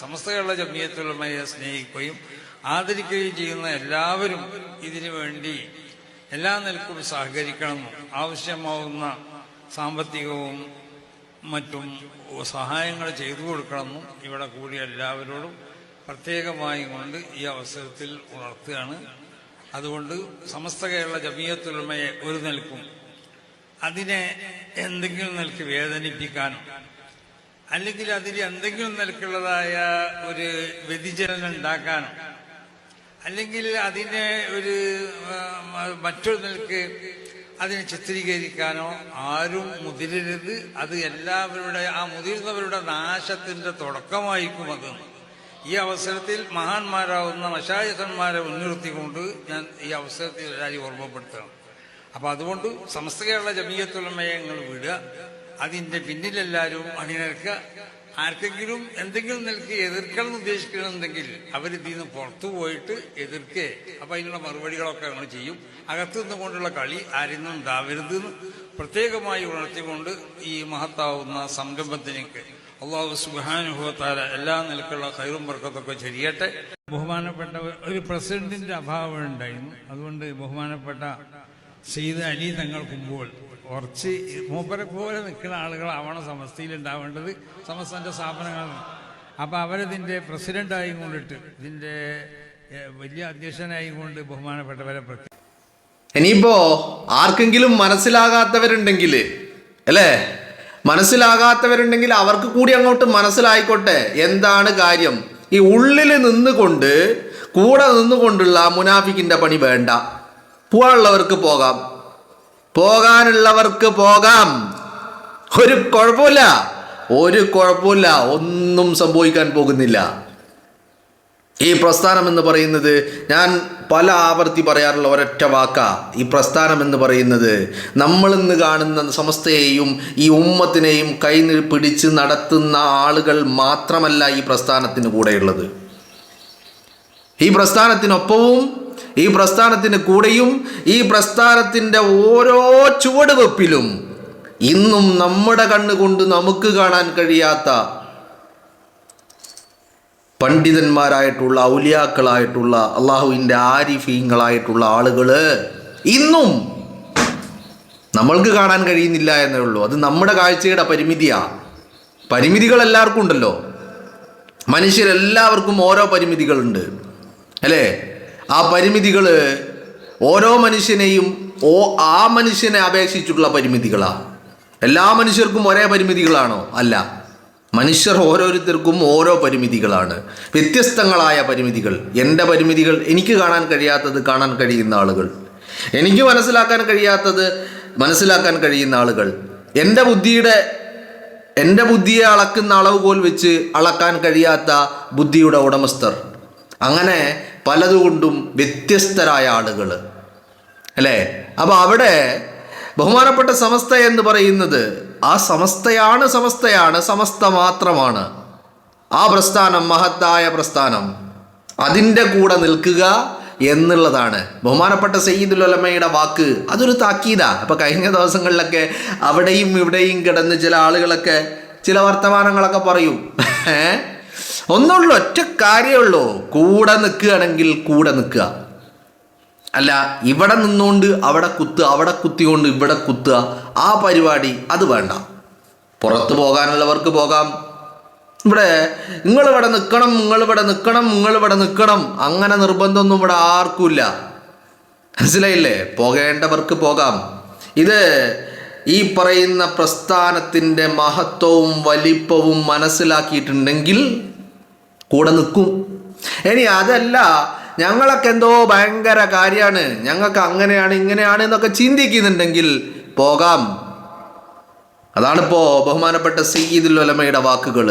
സമസ്ത കേരള ജമിയത്തുൽ ഉലമയെ സ്നേഹിക്കുകയും ആദരിക്കുകയും ചെയ്യുന്ന എല്ലാവരും ഇതിനു വേണ്ടി എല്ലാ നിലക്കും സഹകരിക്കണമെന്നും ആവശ്യമാവുന്ന സാമ്പത്തികവും മറ്റും സഹായങ്ങൾ ചെയ്തു കൊടുക്കണമെന്നും ഇവിടെ കൂടിയ എല്ലാവരോടും പ്രത്യേകമായി കൊണ്ട് ഈ അവസരത്തിൽ ഉണർത്തുകയാണ്. അതുകൊണ്ട് സമസ്ത കേരള ജമിയത്തുൽ ഉലമയെ ഒരു നിലക്കും അതിനെ എന്തെങ്കിലും നിലക്ക് വേദനിപ്പിക്കാനോ അല്ലെങ്കിൽ അതിൽ എന്തെങ്കിലും നിലക്കുള്ളതായ ഒരു വ്യതിചലനം ഉണ്ടാക്കാനോ അല്ലെങ്കിൽ അതിനെ ഒരു മറ്റൊരു നിലക്ക് അതിനെ ചിത്രീകരിക്കാനോ ആരും മുതിരരുത്. അത് എല്ലാവരുടെ ആ മുതിർന്നവരുടെ നാശത്തിന്റെ തുടക്കമായിരിക്കും അത്. ഈ അവസരത്തിൽ മഹാന്മാരാവുന്ന മശായിഖന്മാരെ മുൻനിർത്തിക്കൊണ്ട് ഞാൻ ഈ അവസരത്തിൽ എല്ലാവരും ഓർമ്മപ്പെടുത്തണം. അപ്പൊ അതുകൊണ്ട് സമസ്ത കേരള ജമിയത്തുൽ ഉലമയെ നിങ്ങൾ വിടുക, അതിന്റെ പിന്നിലെല്ലാവരും അണിനിരക്കുക. ആർക്കെങ്കിലും എന്തെങ്കിലും നിലക്ക് എതിർക്കണം എന്ന് ഉദ്ദേശിക്കണമെന്നുണ്ടെങ്കിൽ അവരിതിൽ നിന്ന് പുറത്തു പോയിട്ട് എതിർക്കേ, അപ്പൊ അതിനുള്ള മറുപടികളൊക്കെ നമ്മൾ ചെയ്യും. അകത്തു നിന്നുകൊണ്ടുള്ള കളി ആരെന്നും ഉണ്ടാവരുതെന്ന് പ്രത്യേകമായി ഉണർത്തിക്കൊണ്ട് ഈ മഹത്താവുന്ന സംരംഭത്തിനേക്ക് അല്ലാഹു സുബ്ഹാനഹു വ തആല എല്ലാ നിലക്കുള്ള ഖൈറും ബർക്കത്തൊക്കെ ചെയ്യട്ടെ. ബഹുമാനപ്പെട്ട ഒരു പ്രസിഡന്റിന്റെ അഭാവം ഉണ്ടായിരുന്നു. അതുകൊണ്ട് ബഹുമാനപ്പെട്ട സയ്യിദ് അലി തങ്ങൾ കുമ്പോൾ കുറച്ച് മൂപ്പരെ പോലെ നിൽക്കുന്ന ആളുകളാവണം സമസ്തയിൽ ഉണ്ടാവേണ്ടത്, സമസ്തന്റെ സ്ഥാപനങ്ങളാണ്. അപ്പൊ അവരതിന്റെ പ്രസിഡന്റായി കൊണ്ടിട്ട് ഇതിന്റെ വലിയ അധ്യക്ഷനായി കൊണ്ട് ബഹുമാനപ്പെട്ടവരെ ഇനിയിപ്പോ ആർക്കെങ്കിലും മനസ്സിലാകാത്തവരുണ്ടെങ്കിൽ അല്ലേ, മനസ്സിലാകാത്തവരുണ്ടെങ്കിൽ അവർക്ക് കൂടി അങ്ങോട്ട് മനസ്സിലായിക്കോട്ടെ എന്താണ് കാര്യം. ഈ ഉള്ളിൽ നിന്നുകൊണ്ട് കൂടെ നിന്നുകൊണ്ടുള്ള മുനാഫിക്കിന്റെ പണി വേണ്ട. പോകാനുള്ളവർക്ക് പോകാം, പോകാനുള്ളവർക്ക് പോകാം, ഒരു കുഴപ്പമില്ല, ഒരു കുഴപ്പമില്ല, ഒന്നും സംഭവിക്കാൻ പോകുന്നില്ല. ഈ പ്രസ്ഥാനം എന്ന് പറയുന്നത് ഞാൻ പല ആവർത്തി പറയാറുള്ള ഒരൊറ്റ വാക്കാ. ഈ പ്രസ്ഥാനം എന്ന് പറയുന്നത് നമ്മളിന്ന് കാണുന്ന സമസ്തയെയും ഈ ഉമ്മത്തിനെയും കൈ പിടിച്ച് നടത്തുന്ന ആളുകൾ മാത്രമല്ല ഈ പ്രസ്ഥാനത്തിന് കൂടെയുള്ളത്. ഈ പ്രസ്ഥാനത്തിനൊപ്പവും ഈ പ്രസ്ഥാനത്തിന് കൂടെയും ഈ പ്രസ്ഥാനത്തിൻ്റെ ഓരോ ചുവടുവെപ്പിലും ഇന്നും നമ്മുടെ കണ്ണുകൊണ്ട് നമുക്ക് കാണാൻ കഴിയാത്ത പണ്ഡിതന്മാരായിട്ടുള്ള ഔലിയാക്കളായിട്ടുള്ള അള്ളാഹുവിൻ്റെ ആരിഫീങ്ങളായിട്ടുള്ള ആളുകൾ ഇന്നും നമ്മൾക്ക് കാണാൻ കഴിയുന്നില്ല എന്നേ ഉള്ളൂ. അത് നമ്മുടെ കാഴ്ചയുടെ പരിമിതിയാണ്. പരിമിതികൾ എല്ലാവർക്കും ഉണ്ടല്ലോ, മനുഷ്യരെല്ലാവർക്കും ഓരോ പരിമിതികളുണ്ട് അല്ലേ. ആ പരിമിതികൾ ഓരോ മനുഷ്യനെയും ആ മനുഷ്യനെ അപേക്ഷിച്ചുള്ള പരിമിതികളാണ്. എല്ലാ മനുഷ്യർക്കും ഒരേ പരിമിതികളാണോ? അല്ല. മനുഷ്യർ ഓരോരുത്തർക്കും ഓരോ പരിമിതികളാണ്, വ്യത്യസ്തങ്ങളായ പരിമിതികൾ. എൻ്റെ പരിമിതികൾ എനിക്ക് കാണാൻ കഴിയാത്തത് കാണാൻ കഴിയുന്ന ആളുകൾ, എനിക്ക് മനസ്സിലാക്കാൻ കഴിയാത്തത് മനസ്സിലാക്കാൻ കഴിയുന്ന ആളുകൾ, എൻ്റെ ബുദ്ധിയെ അളക്കുന്ന അളവുകോൽ വെച്ച് അളക്കാൻ കഴിയാത്ത ബുദ്ധിയുടെ ഉടമസ്ഥർ, അങ്ങനെ പലതുകൊണ്ടും വ്യത്യസ്തരായ ആളുകൾ അല്ലേ. അപ്പോൾ അവിടെ ബഹുമാനപ്പെട്ട സമസ്ത എന്ന് പറയുന്നത് ആ സമസ്തയാണ്, സമസ്ത മാത്രമാണ്. ആ പ്രസ്ഥാനം മഹത്തായ പ്രസ്ഥാനം, അതിൻ്റെ കൂടെ നിൽക്കുക എന്നുള്ളതാണ് ബഹുമാനപ്പെട്ട സയ്യിദുൽ ഉലമയുടെ വാക്ക്. അതൊരു താക്കീതാ. അപ്പോൾ കഴിഞ്ഞ ദിവസങ്ങളിലൊക്കെ അവിടെയും ഇവിടെയും കിടന്ന് ചില ആളുകളൊക്കെ ചില വർത്തമാനങ്ങളൊക്കെ പറയും. ഒന്നുള്ളൂ, ഒറ്റ കാര്യമുള്ളൂ, കൂടെ നിൽക്കുകയാണെങ്കിൽ കൂടെ നിൽക്കുക. അല്ല ഇവിടെ നിന്നുകൊണ്ട് അവിടെ കുത്തുക, അവിടെ കുത്തിക്കൊണ്ട് ഇവിടെ കുത്തുക, ആ പരിപാടി അത് വേണ്ട. പുറത്ത് പോകാനുള്ളവർക്ക് പോകാം. ഇവിടെ നിങ്ങളിവിടെ നിൽക്കണം, നിങ്ങളിവിടെ നിൽക്കണം അങ്ങനെ നിർബന്ധമൊന്നും ഇവിടെ ആർക്കുമില്ല. മനസ്സിലായില്ലേ? പോകേണ്ടവർക്ക് പോകാം. ഇത് ഈ പറയുന്ന പ്രസ്ഥാനത്തിൻ്റെ മഹത്വവും വലിപ്പവും മനസ്സിലാക്കിയിട്ടുണ്ടെങ്കിൽ കൂടെ നിൽക്കും. ഇനി അതല്ല ഞങ്ങളൊക്കെ എന്തോ ഭയങ്കര കാര്യമാണ്, ഞങ്ങൾക്ക് അങ്ങനെയാണ് ഇങ്ങനെയാണ് എന്നൊക്കെ ചിന്തിക്കുന്നുണ്ടെങ്കിൽ പോകാം. അതാണിപ്പോൾ ബഹുമാനപ്പെട്ട സയ്യിദുൽ ഉലമയുടെ വാക്കുകൾ.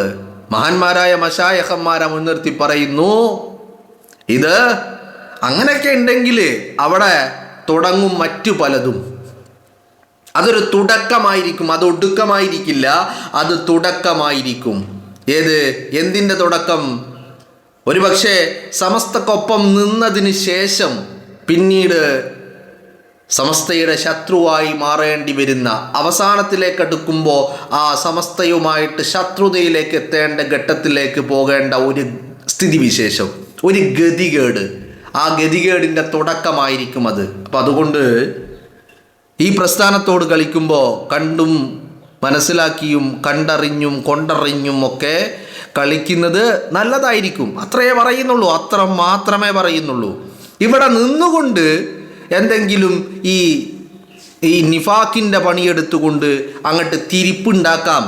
മഹാന്മാരായ മശായിഖന്മാരെ മുൻനിർത്തി പറയുന്നു, ഇത് അങ്ങനെയൊക്കെ ഉണ്ടെങ്കിൽ അവിടെ തുടങ്ങും മറ്റു പലതും. അതൊരു തുടക്കമായിരിക്കും, അത് ഒടുക്കമായിരിക്കില്ല, അത് തുടക്കമായിരിക്കും. എന്തിൻ്റെ തുടക്കം? ഒരുപക്ഷെ സമസ്തക്കൊപ്പം നിന്നതിന് ശേഷം പിന്നീട് സമസ്തയുടെ ശത്രുവായി മാറേണ്ടി വരുന്ന അവസാനത്തിലേക്ക് അടുക്കുമ്പോൾ ആ സമസ്തയുമായിട്ട് ശത്രുതയിലേക്ക് എത്തേണ്ട ഘട്ടത്തിലേക്ക് പോകേണ്ട ഒരു സ്ഥിതിവിശേഷം, ഒരു ഗതികേട്, ആ ഗതികേടിൻ്റെ തുടക്കമായിരിക്കും അത്. അപ്പം അതുകൊണ്ട് ഈ പ്രസ്ഥാനത്തോട് കളിക്കുമ്പോൾ കണ്ടും മനസ്സിലാക്കിയും കണ്ടറിഞ്ഞും കൊണ്ടറിഞ്ഞും ഒക്കെ കളിക്കുന്നത് നല്ലതായിരിക്കും. അത്രയേ പറയുന്നുള്ളൂ, അത്ര മാത്രമേ പറയുന്നുള്ളൂ. ഇവിടെ നിന്നുകൊണ്ട് എന്തെങ്കിലും ഈ നിഫാക്കിൻ്റെ പണിയെടുത്തുകൊണ്ട് അങ്ങോട്ട് തിരിപ്പുണ്ടാക്കാം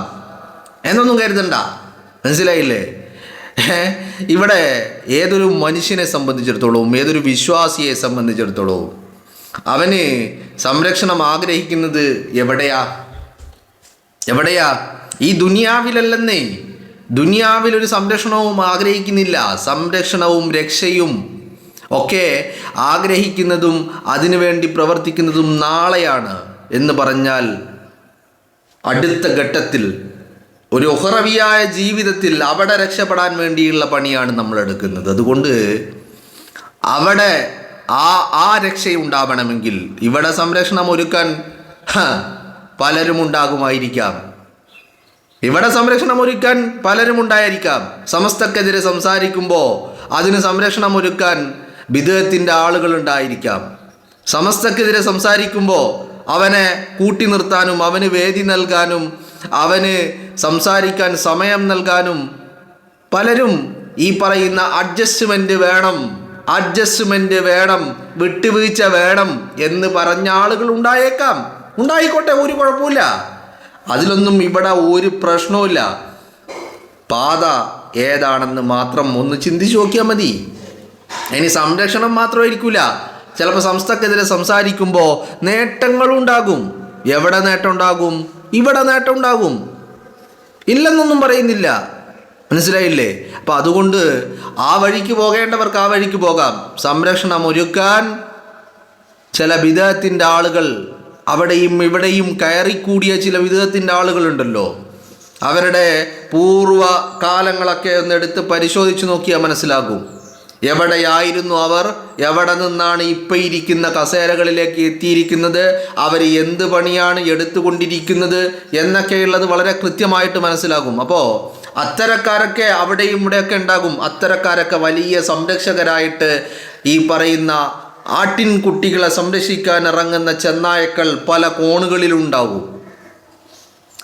എന്നൊന്നും കരുതണ്ട. മനസ്സിലായില്ലേ? ഇവിടെ ഏതൊരു മനുഷ്യനെ സംബന്ധിച്ചിടത്തോളവും, ഏതൊരു വിശ്വാസിയെ സംബന്ധിച്ചിടത്തോളവും അവന് സംരക്ഷണം ആഗ്രഹിക്കുന്നത് എവിടെയാ? ഈ ദുനിയാവിലല്ലെന്നേ. ദുനിയാവിലൊരു സംരക്ഷണവും ആഗ്രഹിക്കുന്നില്ല. സംരക്ഷണവും രക്ഷയും ഒക്കെ ആഗ്രഹിക്കുന്നതും അതിനുവേണ്ടി പ്രവർത്തിക്കുന്നതും നാളെയാണ് എന്ന് പറഞ്ഞാൽ അടുത്ത ഘട്ടത്തിൽ ഒരു ഉഖറവിയായ ജീവിതത്തിൽ അവിടെ രക്ഷപ്പെടാൻ വേണ്ടിയുള്ള പണിയാണ് നമ്മൾ എടുക്കുന്നത്. അതുകൊണ്ട് അവിടെ ആ രക്ഷയുണ്ടാവണമെങ്കിൽ ഇവിടെ സംരക്ഷണം ഒരുക്കാൻ പലരും ഉണ്ടാകുമായിരിക്കാം. ഇവിടെ സംരക്ഷണം ഒരുക്കാൻ പലരും ഉണ്ടായിരിക്കാം. സമസ്തക്കെതിരെ സംസാരിക്കുമ്പോൾ അതിന് സംരക്ഷണം ഒരുക്കാൻ ബിദ്അത്തിന്റെ ആളുകൾ ഉണ്ടായിരിക്കാം. സമസ്തക്കെതിരെ സംസാരിക്കുമ്പോൾ അവനെ കൂട്ടി നിർത്താനും അവന് വേദി നൽകാനും അവന് സംസാരിക്കാൻ സമയം നൽകാനും പലരും ഈ പറയുന്ന അഡ്ജസ്റ്റ്മെന്റ് വേണം, വിട്ടുവീഴ്ച വേണം എന്ന് പറഞ്ഞ ആളുകൾ ഉണ്ടായേക്കാം. ഉണ്ടായിക്കോട്ടെ, ഒരു കുഴപ്പമില്ല. അതിലൊന്നും ഇവിടെ ഒരു പ്രശ്നവുമില്ല. പാത ഏതാണെന്ന് മാത്രം ഒന്ന് ചിന്തിച്ചു നോക്കിയാൽ മതി. ഇനി സംരക്ഷണം മാത്രമായിരിക്കില്ല. ചിലപ്പോൾ സംസ്ഥക്കെതിരെ സംസാരിക്കുമ്പോൾ നേട്ടങ്ങളുണ്ടാകും. എവിടെ നേട്ടം ഉണ്ടാകും? ഇവിടെ നേട്ടം ഉണ്ടാകും. ഇല്ലെന്നൊന്നും പറയുന്നില്ല. മനസ്സിലായില്ലേ? അപ്പം അതുകൊണ്ട് ആ വഴിക്ക് പോകേണ്ടവർക്ക് ആ വഴിക്ക് പോകാം. സംരക്ഷണം ഒരുക്കാൻ ചില ബിദ്അത്തിന്റെ ആളുകൾ അവിടെയും ഇവിടെയും കയറിക്കൂടിയ ചില ബിദ്അത്തിന്റെ ആളുകളുണ്ടല്ലോ. അവരുടെ പൂർവ്വ കാലങ്ങളൊക്കെ ഒന്ന് എടുത്ത് പരിശോധിച്ച് നോക്കിയാൽ മനസ്സിലാകും. എവിടെയായിരുന്നു അവർ? എവിടെ നിന്നാണ് ഇപ്പം ഇരിക്കുന്ന കസേരകളിലേക്ക് എത്തിയിരിക്കുന്നത്? അവർ എന്ത് പണിയാണ് എടുത്തുകൊണ്ടിരിക്കുന്നത് എന്നൊക്കെയുള്ളത് വളരെ കൃത്യമായിട്ട് മനസ്സിലാകും. അപ്പോൾ അത്തരക്കാരൊക്കെ അവിടെയും ഇവിടെയൊക്കെ ഉണ്ടാകും. അത്തരക്കാരൊക്കെ വലിയ സംരക്ഷകരായിട്ട് ഈ പറയുന്ന ആട്ടിൻകുട്ടികളെ സംരക്ഷിക്കാൻ ഇറങ്ങുന്ന ചെന്നായക്കൾ പല കോണുകളിലുണ്ടാവും.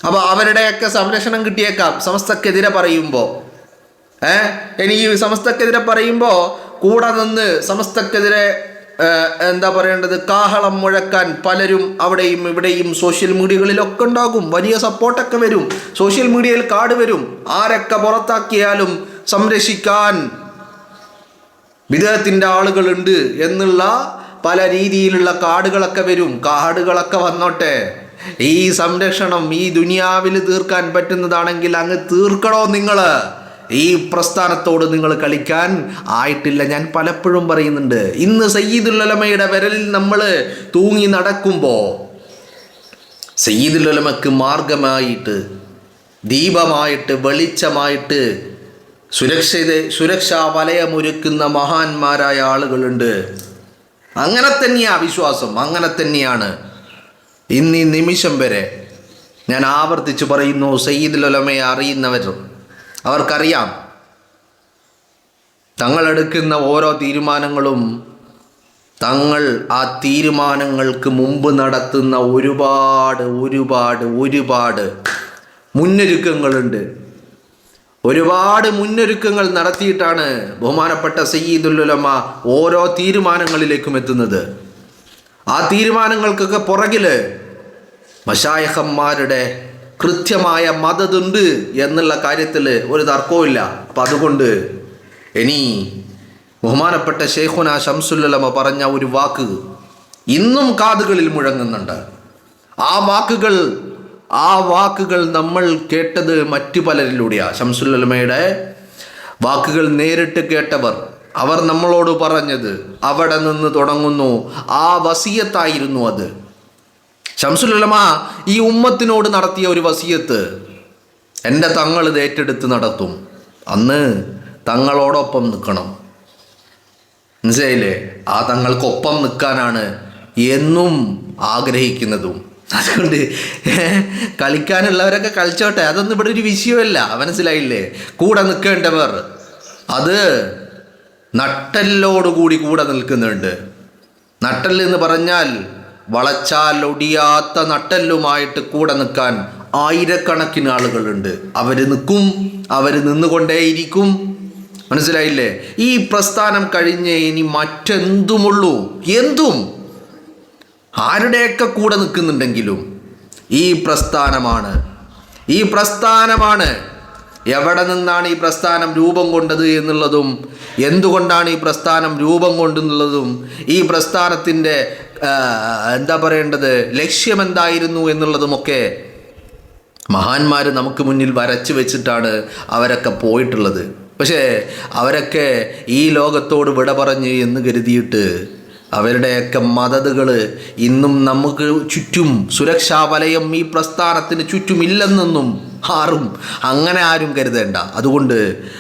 അപ്പോൾ അവരുടെയൊക്കെ സംരക്ഷണം കിട്ടിയേക്കാം സമസ്തക്കെതിരെ പറയുമ്പോൾ. ഇനി ഈ സമസ്തക്കെതിരെ പറയുമ്പോൾ കൂടെ നിന്ന് സമസ്തക്കെതിരെ എന്താ പറയേണ്ടത്, കാഹളം മുഴക്കാൻ പലരും അവിടെയും ഇവിടെയും സോഷ്യൽ മീഡിയകളിലൊക്കെ ഉണ്ടാകും. വലിയ സപ്പോർട്ടൊക്കെ വരും. സോഷ്യൽ മീഡിയയിൽ കാർഡ് വരും. ആരൊക്കെ പുറത്താക്കിയാലും സംരക്ഷിക്കാൻ ബിദ്അത്തിന്റെ ആളുകളുണ്ട് എന്നുള്ള പല രീതിയിലുള്ള കാർഡുകളൊക്കെ വരും. കാർഡുകളൊക്കെ വന്നോട്ടെ. ഈ സംരക്ഷണം ഈ ദുനിയാവിൽ തീർക്കാൻ പറ്റുന്നതാണെങ്കിൽ അങ്ങ് തീർക്കണോ നിങ്ങൾ? ഈ പ്രസ്ഥാനത്തോട് നിങ്ങൾ കളിക്കാൻ ആയിട്ടില്ല. ഞാൻ പലപ്പോഴും പറയുന്നുണ്ട്, ഇന്ന് സയ്യിദുൽ ഉലമയുടെ വിരലിൽ നമ്മൾ തൂങ്ങി നടക്കുമ്പോൾ സയ്യിദുൽ ഉലമക്ക് മാർഗമായിട്ട്, ദീപമായിട്ട്, വെളിച്ചമായിട്ട് സുരക്ഷാ വലയമൊരുക്കുന്ന മഹാന്മാരായ ആളുകളുണ്ട്. അങ്ങനെ തന്നെയാണ് വിശ്വാസം. അങ്ങനെ തന്നെയാണ് ഇന്ന് ഈ നിമിഷം വരെ. ഞാൻ ആവർത്തിച്ച് പറയുന്നു, സയ്യിദുൽ ഉലമയെ അറിയുന്നവർ അവർക്കറിയാം തങ്ങളെടുക്കുന്ന ഓരോ തീരുമാനങ്ങളും തങ്ങൾ ആ തീരുമാനങ്ങൾക്ക് മുമ്പ് നടത്തുന്ന ഒരുപാട് മുന്നൊരുക്കങ്ങളുണ്ട്. ഒരുപാട് മുന്നൊരുക്കങ്ങൾ നടത്തിയിട്ടാണ് ബഹുമാനപ്പെട്ട സയ്യിദുൽ ഉലമ ഓരോ തീരുമാനങ്ങളിലേക്കും എത്തുന്നത്. ആ തീരുമാനങ്ങൾക്കൊക്കെ പുറകിൽ മശായിഖന്മാരുടെ കൃത്യമായ മദതുണ്ട് എന്നുള്ള കാര്യത്തിൽ ഒരു തർക്കവുമില്ല. അപ്പം അതുകൊണ്ട് ഇനി ബഹുമാനപ്പെട്ട ശൈഖുന ശംസുൽ ഉലമ പറഞ്ഞ ഒരു വാക്ക് ഇന്നും കാതുകളിൽ മുഴങ്ങുന്നുണ്ട്. ആ വാക്കുകൾ നമ്മൾ കേട്ടത് മറ്റു പലരിലൂടെയാണ്. ശംസുൽ ഉലമയുടെ വാക്കുകൾ നേരിട്ട് കേട്ടവർ, അവർ നമ്മളോട് പറഞ്ഞത് അവിടെ നിന്ന് തുടങ്ങുന്നു. ആ വസിയത്തായിരുന്നു അത്. ശംസുൽ ഉലമ ഈ ഉമ്മത്തിനോട് നടത്തിയ ഒരു വസിയത്ത്, എൻ്റെ തങ്ങൾ ഇത് ഏറ്റെടുത്ത് നടത്തും. അന്ന് തങ്ങളോടൊപ്പം നിൽക്കണം. മനസ്സിലായില്ലേ? ആ തങ്ങൾക്കൊപ്പം നിൽക്കാനാണ് എന്നും ആഗ്രഹിക്കുന്നതും. അതുകൊണ്ട് കളിക്കാനുള്ളവരൊക്കെ കളിച്ചോട്ടെ, അതൊന്നും ഇവിടെ ഒരു വിഷയമല്ല. മനസ്സിലായില്ലേ? കൂടെ നിൽക്കേണ്ടവർ അത് നട്ടെല്ലോടുകൂടി കൂടെ നിൽക്കുന്നുണ്ട്. നട്ടെല്ല് എന്ന് പറഞ്ഞാൽ വളച്ചാൽ ഒടിയാത്ത നട്ടെല്ലുമായിട്ട് കൂടെ നിൽക്കാൻ ആയിരക്കണക്കിന് ആളുകളുണ്ട്. അവർ നിൽക്കും, അവർ നിന്നുകൊണ്ടേയിരിക്കും. മനസ്സിലായില്ലേ? ഈ പ്രസ്ഥാനം കഴിഞ്ഞ് ഇനി മറ്റെന്തുമുള്ളൂ. എന്തും ആരുടെയൊക്കെ കൂടെ നിൽക്കുന്നുണ്ടെങ്കിലും ഈ പ്രസ്ഥാനമാണ്. എവിടെ നിന്നാണ് ഈ പ്രസ്ഥാനം രൂപം കൊണ്ടത് എന്നുള്ളതും, എന്തുകൊണ്ടാണ് ഈ പ്രസ്ഥാനം രൂപം കൊണ്ടെന്നുള്ളതും, ഈ പ്രസ്ഥാനത്തിൻ്റെ ലക്ഷ്യമെന്തായിരുന്നു എന്നുള്ളതുമൊക്കെ മഹാന്മാർ നമുക്ക് മുന്നിൽ വരച്ചു വെച്ചിട്ടാണ് അവരൊക്കെ പോയിട്ടുള്ളത്. പക്ഷേ അവരൊക്കെ ഈ ലോകത്തോട് വിട പറഞ്ഞ് എന്ന് കരുതിയിട്ട് അവരുടെയൊക്കെ മദതുകൾ ഇന്നും നമുക്ക് ചുറ്റും സുരക്ഷാ വലയം ഈ പ്രസ്ഥാനത്തിന് ചുറ്റുമില്ലെന്നൊന്നും ആരും കരുതേണ്ട. അതുകൊണ്ട്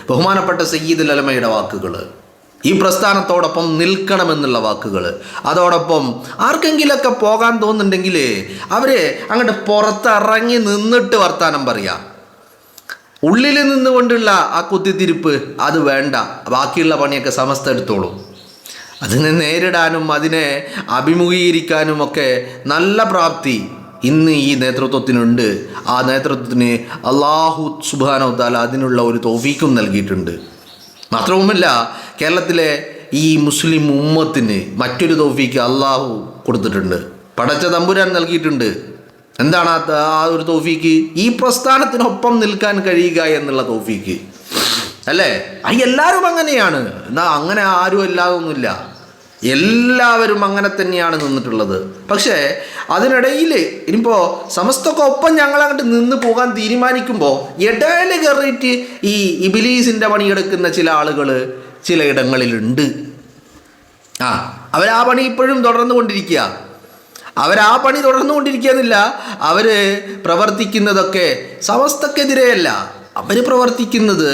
ബഹുമാനപ്പെട്ട സയ്യിദുൽ ഉലമയുടെ വാക്കുകൾ, ഈ പ്രസ്ഥാനത്തോടൊപ്പം നിൽക്കണമെന്നുള്ള വാക്കുകൾ, അതോടൊപ്പം ആർക്കെങ്കിലൊക്കെ പോകാൻ തോന്നുന്നുണ്ടെങ്കിൽ അവർ അങ്ങോട്ട് പുറത്തിറങ്ങി നിന്നിട്ട് വർത്താനം പറയാം. ഉള്ളിൽ നിന്നുകൊണ്ടുള്ള ആ കുത്തിത്തിരിപ്പ് അത് വേണ്ട. ബാക്കിയുള്ള പണിയൊക്കെ സമസ്ത എടുത്തോളും. അതിനെ നേരിടാനും അതിനെ അഭിമുഖീകരിക്കാനുമൊക്കെ നല്ല പ്രാപ്തി ഇന്ന് ഈ നേതൃത്വത്തിനുണ്ട്. ആ നേതൃത്വത്തിന് അല്ലാഹു സുബ്ഹാനഹു വ തആല അതിനുള്ള ഒരു തൗഫീക്കും നൽകിയിട്ടുണ്ട്. മാത്രവുമല്ല, കേരളത്തിലെ ഈ മുസ്ലിം ഉമ്മത്തിന് മറ്റൊരു തൗഫീക്ക് അല്ലാഹു കൊടുത്തിട്ടുണ്ട്. പടച്ച തമ്പുരാൻ നൽകിയിട്ടുണ്ട്. എന്താണ് ആ ഒരു തൗഫീക്ക്? ഈ പ്രസ്ഥാനത്തിനൊപ്പം നിൽക്കാൻ കഴിയുക എന്നുള്ള തൗഫീക്ക് അല്ലേ? എല്ലാവരും അങ്ങനെയാണ്. എന്നാൽ അങ്ങനെ ആരും അല്ലാതൊന്നുമില്ല. എല്ലാവരും അങ്ങനെ തന്നെയാണ് നിന്നിട്ടുള്ളത്. പക്ഷേ അതിനിടയിൽ ഇനിയിപ്പോൾ സമസ്തക്ക് ഒപ്പം ഞങ്ങളങ്ങോട്ട് നിന്ന് പോകാൻ തീരുമാനിക്കുമ്പോൾ ഇടയിൽ കയറിയിട്ട് ഈ ഇബ്ലീസിൻ്റെ പണിയെടുക്കുന്ന ചില ആളുകൾ ചിലയിടങ്ങളിലുണ്ട്. അവരാ പണി ഇപ്പോഴും തുടർന്നുകൊണ്ടിരിക്കുക. എന്നില്ല, അവർ പ്രവർത്തിക്കുന്നതൊക്കെ സമസ്തക്കെതിരെയല്ല, അവർ പ്രവർത്തിക്കുന്നത്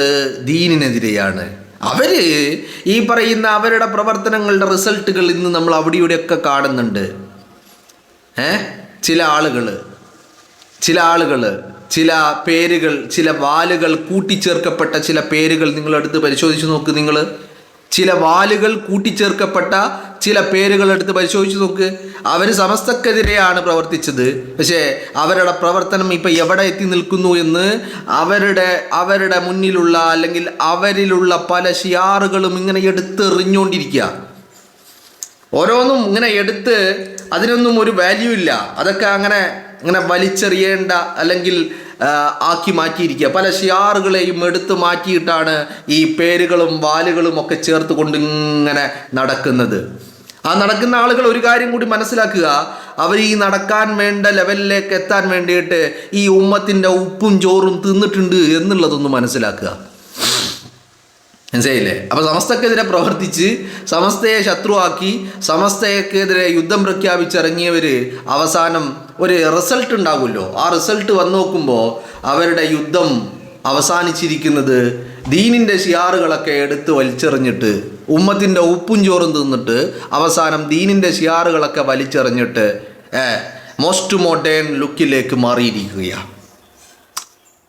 ദീനിനെതിരെയാണ്. അവർ ഈ പറയുന്ന അവരുടെ പ്രവർത്തനങ്ങളുടെ റിസൾട്ടുകൾ ഇന്ന് നമ്മൾ അവിടെ ഇവിടെയൊക്കെ കാണുന്നുണ്ട്. ചില ആളുകൾ ചില പേരുകൾ, ചില വാലുകൾ കൂട്ടിച്ചേർക്കപ്പെട്ട ചില പേരുകൾ നിങ്ങളെടുത്ത് പരിശോധിച്ച് നോക്ക്. ചില വാലുകൾ കൂട്ടിച്ചേർക്കപ്പെട്ട ചില പേരുകൾ എടുത്ത് പരിശോധിച്ച് നോക്ക്. അവർ സമസ്തക്കെതിരെയാണ് പ്രവർത്തിച്ചത്. പക്ഷേ അവരുടെ പ്രവർത്തനം ഇപ്പം എവിടെ എത്തി നിൽക്കുന്നു എന്ന് അവരുടെ മുന്നിലുള്ള അല്ലെങ്കിൽ അവരിലുള്ള പല ഷിയാറുകളും ഇങ്ങനെ എടുത്തെറിഞ്ഞുകൊണ്ടിരിക്കുക. ഓരോന്നും ഇങ്ങനെ എടുത്ത് അതിനൊന്നും ഒരു വാല്യൂ ഇല്ല. അതൊക്കെ അങ്ങനെ വലിച്ചെറിയേണ്ട അല്ലെങ്കിൽ ആക്കി മാറ്റിയിരിക്കുക. പല ഷിയാറുകളെയും എടുത്ത് മാറ്റിയിട്ടാണ് ഈ പേരുകളും വാലുകളും ഒക്കെ ചേർത്ത് കൊണ്ട് ഇങ്ങനെ നടക്കുന്നത്. നടക്കുന്ന ആളുകൾ ഒരു കാര്യം കൂടി മനസ്സിലാക്കുക. അവർ ഈ നടക്കാൻ വേണ്ട ലെവലിലേക്ക് എത്താൻ വേണ്ടിയിട്ട് ഈ ഉമ്മത്തിൻ്റെ ഉപ്പും ചോറും തിന്നിട്ടുണ്ട് എന്നുള്ളതൊന്ന് മനസ്സിലാക്കുക. മനസ്സിലായില്ലേ? അപ്പോൾ സമസ്തക്കെതിരെ പ്രവർത്തിച്ച് സമസ്തയെ ശത്രുവാക്കി സമസ്തയ്ക്കെതിരെ യുദ്ധം പ്രഖ്യാപിച്ചിറങ്ങിയവർ അവസാനം ഒരു റിസൾട്ട് ഉണ്ടാകുമല്ലോ. ആ റിസൾട്ട് വന്നു നോക്കുമ്പോൾ അവരുടെ യുദ്ധം അവസാനിച്ചിരിക്കുന്നത് ദീനിൻ്റെ ഷിയാറുകളൊക്കെ എടുത്ത് വലിച്ചെറിഞ്ഞിട്ട്, ഉമ്മത്തിൻ്റെ ഉപ്പും ചോറും തിന്നിട്ട് അവസാനം ദീനിൻ്റെ ഷിയാറുകളൊക്കെ വലിച്ചെറിഞ്ഞിട്ട് മോസ്റ്റ് മോഡേൺ ലുക്കിലേക്ക് മാറിയിരിക്കുകയാണ്.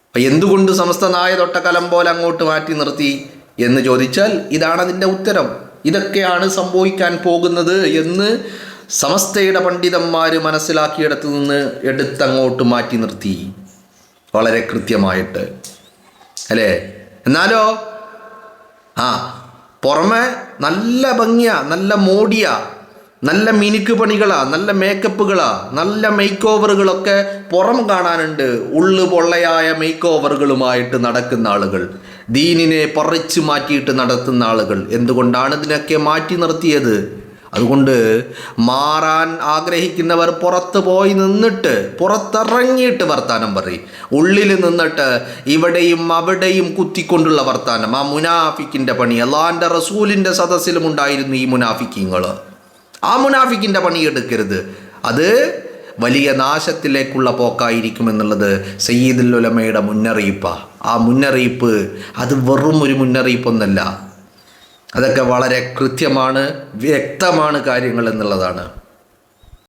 അപ്പം എന്തുകൊണ്ട് സമസ്ത നായ തൊട്ട കലം പോലെ അങ്ങോട്ട് മാറ്റി നിർത്തി എന്ന് ചോദിച്ചാൽ ഇതാണ് അതിൻ്റെ ഉത്തരം. ഇതൊക്കെയാണ് സംഭവിക്കാൻ പോകുന്നത് എന്ന് സമസ്തയുടെ പണ്ഡിതന്മാർ മനസ്സിലാക്കിയിടത്ത് നിന്ന് എടുത്തങ്ങോട്ട് മാറ്റി നിർത്തി, വളരെ കൃത്യമായിട്ട് അല്ലേ? എന്നാലോ പുറമെ നല്ല ഭംഗിയാ, നല്ല മോടിയാ, നല്ല മിനുക്ക് പണികളാ, നല്ല മേക്കപ്പുകളാ, നല്ല മേക്ക് ഓവറുകളൊക്കെ പുറം കാണാനുണ്ട്. ഉള്ളു പൊള്ളയായ മേക്ക് ഓവറുകളുമായിട്ട് നടക്കുന്ന ആളുകൾ, ദീനിനെ പറിച്ചു മാറ്റിയിട്ട് നടത്തുന്ന ആളുകൾ. എന്തുകൊണ്ടാണ് ഇതിനൊക്കെ മാറ്റി നിർത്തിയത്? അതുകൊണ്ട് മാറാൻ ആഗ്രഹിക്കുന്നവർ പുറത്ത് പോയി നിന്നിട്ട്, പുറത്തിറങ്ങിയിട്ട് വർത്താനം പറയും. ഉള്ളിൽ നിന്നിട്ട് ഇവിടെയും അവിടെയും കുത്തിക്കൊണ്ടുള്ള വർത്താനം, ആ മുനാഫിക്കിൻ്റെ പണി അല്ലാഹുവിൻ്റെ റസൂലിൻ്റെ സദസ്സിലും ഉണ്ടായിരുന്നു. ഈ മുനാഫിക്കിങ്ങൾ ആ മുനാഫിക്കിൻ്റെ പണിയെടുക്കരുത്. അത് വലിയ നാശത്തിലേക്കുള്ള പോക്കായിരിക്കുമെന്നുള്ളത് സയ്യിദുൽ ഉലമയുടെ മുന്നറിയിപ്പാണ്. ആ മുന്നറിയിപ്പ് അത് വെറും ഒരു മുന്നറിയിപ്പൊന്നല്ല, അതൊക്കെ വളരെ കൃത്യമാണ്, വ്യക്തമാണ് കാര്യങ്ങൾ എന്നുള്ളതാണ്.